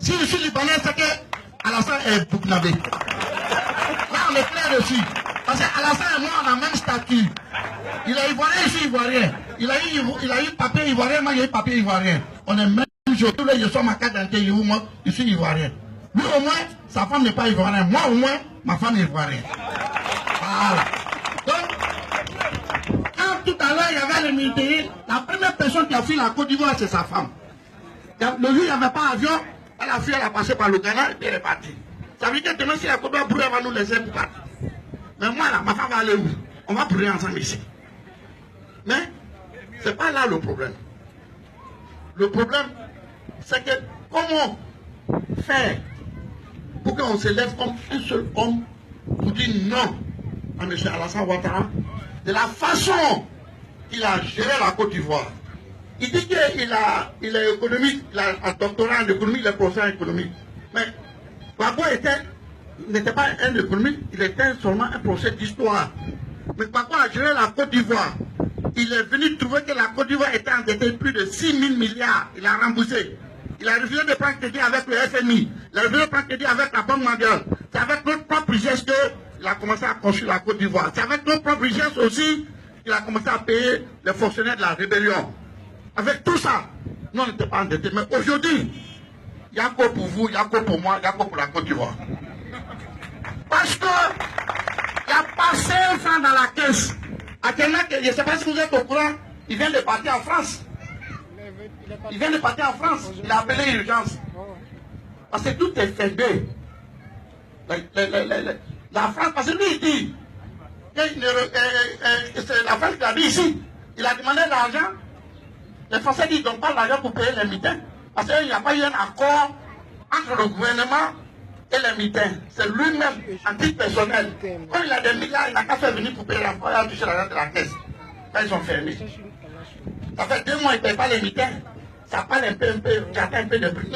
Si je suis Libanais, c'est que Alassane est Burkinabé. Là, on est clair dessus. Parce qu'Alassane et moi, on a le même statut. Il est ivoirien, je suis ivoirien. Il a eu papier ivoirien, moi j'ai eu papier ivoirien. On est même jour. Tous les jours, je sors ma carte d'identité, moi, je suis ivoirien. Lui au moins, sa femme n'est pas ivoirienne. Moi au moins, ma femme est ivoirienne. Voilà. Donc, quand tout à l'heure, il y avait les militaires, la première personne qui a fui la Côte d'Ivoire, c'est sa femme. Le jour où il n'y avait pas d'avion, elle a fui, elle a passé par le Ghana et elle est partie. Ça veut dire que demain, si la Côte d'Ivoire brûle, elle va nous laisser pour partir. Mais moi, là, ma femme va aller où? On va brûler ensemble ici. Mais, ce n'est pas là le problème. Le problème, c'est que comment faire pour qu'on se lève comme un seul homme pour dire non à M. Alassane Ouattara de la façon qu'il a géré la Côte d'Ivoire. Il dit qu'il est économique, il a un doctorat en économie, il est professeur en économie. Mais Gbagbo n'était pas un économiste, il était seulement un professeur d'histoire. Mais Gbagbo a géré la Côte d'Ivoire. Il est venu trouver que la Côte d'Ivoire était endettée plus de 6 000 milliards. Il a remboursé. Il a refusé de prendre crédit avec le FMI. Il a refusé de prendre crédit avec la Banque mondiale. C'est avec notre propre richesse qu'il a commencé à construire la Côte d'Ivoire. C'est avec notre propre richesse aussi qu'il a commencé à payer les fonctionnaires de la rébellion. Avec tout ça, nous on n'était pas endettés. Mais aujourd'hui, il y a quoi pour vous, il y a quoi pour moi, il y a quoi pour la Côte d'Ivoire. Parce que il n'y a pas 5 francs dans la caisse. À quelqu'un, je ne sais pas si vous êtes au courant, il vient de partir en France. Il vient de partir en France. Il a appelé l'urgence. Parce que tout est fermé. La France, parce que lui, il dit que c'est la France qui a dit ici. Il a demandé de l'argent. Les Français disent qu'ils n'ont pas l'argent pour payer les mitains. Parce qu'il n'y a pas eu un accord entre le gouvernement et les mitains. C'est lui-même, en titre personnel. Quand il a des milliards, il n'a qu'à faire venir pour payer l'emploi, il a touché l'argent de la caisse. Quand ils sont fermés. Ça fait 2 mois, ils ne payent pas les mitains. Ça parle un peu, j'attends un peu de prix.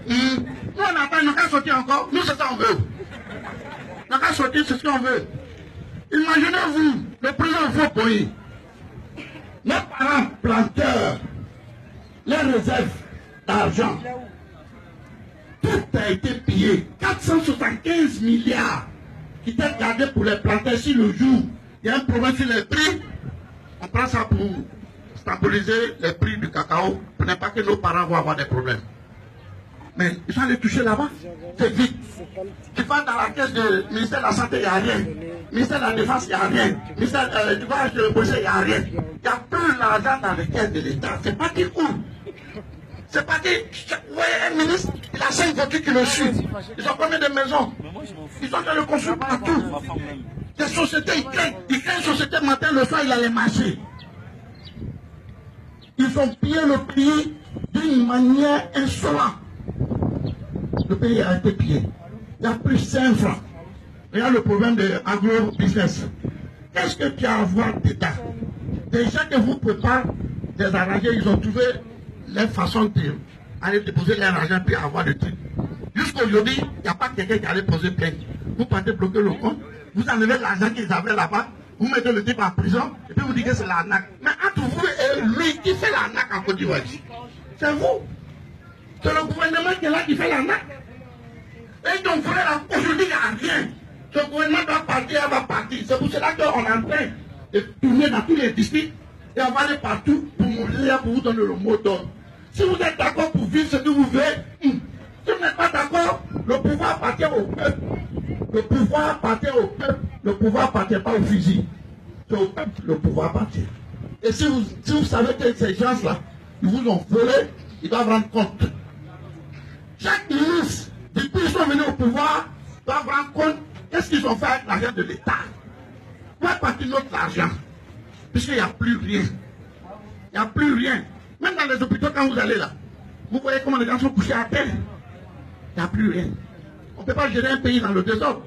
Nous, on attend, ils n'ont qu'à sortir encore. Nous, c'est ça qu'on veut. Ils n'ont qu'à sortir, c'est ce qu'on veut. Imaginez-vous, le président Fopoyi, nos parents planteurs, les réserves d'argent, tout a été pillé. 475 milliards qui étaient gardés pour les planteurs. Si le jour il y a un problème sur les prix, on prend ça pour stabiliser les prix du cacao pour ne pas que nos parents vont avoir des problèmes. Mais ils sont allés toucher là-bas, c'est vite. Tu vas dans la caisse du ministère de la Santé, il n'y a rien. Ministère de la Défense, il n'y a rien. Ministère du voyage de police, il n'y a rien. Il n'y a plus d'argent dans les caisses de l'État. C'est pas qui où. C'est pas qui. Vous voyez un ministre, il a 5 voitures qui le suivent. Ils ont combien de maisons? Ils sont en train de construire partout. Des sociétés, ils craignent une société matin, le soir, il allait marcher. Ils ont pillé le pays d'une manière insolente. Le pays a été pillé. Il y a plus 5 francs. Regarde le problème de agro-business. Qu'est-ce que tu as à voir dedans? Des gens que vous ne pouvez pas désarranger, ils ont trouvé leur façon d'aller déposer leur argent puis avoir le truc. Jusqu'aujourd'hui, il n'y a pas quelqu'un qui allait poser plainte. Vous partez bloquer le compte, vous enlevez l'argent qu'ils avaient là-bas, vous mettez le type en prison, et puis vous dites que c'est l'arnaque. Mais entre vous et lui, qui fait l'arnaque en Côte d'Ivoire? C'est vous. C'est le gouvernement qui est là qui fait l'arnaque. Et donc, frère, aujourd'hui, il n'y a rien. Ce gouvernement doit partir, elle va partir. C'est pour cela qu'on est en train de tourner dans tous les districts et on va aller partout pour vous donner le mot d'ordre. Si vous êtes d'accord pour vivre ce que vous voulez, si vous n'êtes pas d'accord, le pouvoir appartient au peuple. Le pouvoir appartient au peuple. Le pouvoir appartient pas au fusil. C'est au peuple le pouvoir appartient. Et si vous savez que ces gens-là, ils vous ont volé, ils doivent rendre compte. Chaque ministre, depuis qu'ils sont venus au pouvoir, doivent rendre compte qu'est-ce qu'ils ont fait avec l'argent de l'État. Où est parti notre argent? Puisqu'il n'y a plus rien. Il n'y a plus rien. Même dans les hôpitaux, quand vous allez là, vous voyez comment les gens sont couchés à terre. Il n'y a plus rien. On ne peut pas gérer un pays dans le désordre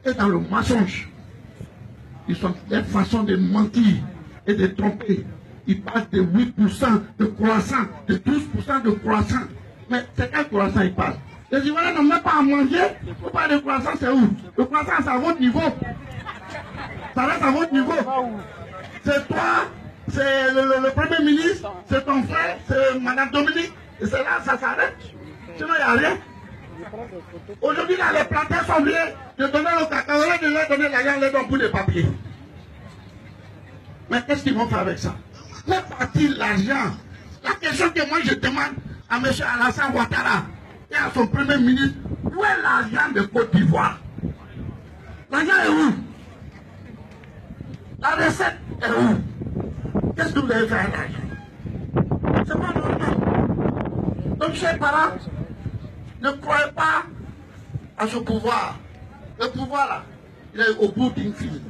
et dans le mensonge. Ils sont des façons de mentir et de tromper. Ils parlent de 8% de croissance, de 12% de croissance. Mais c'est quel croissance ils parlent? Les Ivoiriens n'ont même pas à manger. Vous parlez de croissance, c'est où? Le croissance, c'est à votre niveau. Ça reste à votre niveau. C'est toi, c'est le Premier ministre, c'est ton frère, c'est Madame Dominique. Et c'est là, ça s'arrête. Sinon, il n'y a rien. Aujourd'hui, là, les planteurs sont venus de donner le cacao, de leur donner l'argent, les dons pour les papiers. Mais qu'est-ce qu'ils vont faire avec ça? Où partit l'argent? La question que moi je demande à M. Alassane Ouattara et à son premier ministre, où est l'argent de Côte d'Ivoire? L'argent est où? La recette est où? Qu'est-ce que vous avez fait à l'argent? C'est pas normal. Donc, chers parents, ne croyez pas à ce pouvoir. Le pouvoir là, il est au bout d'une file.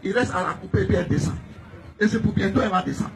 Il reste à la couper et puis elle descend. Et c'est pour bientôt elle va descendre.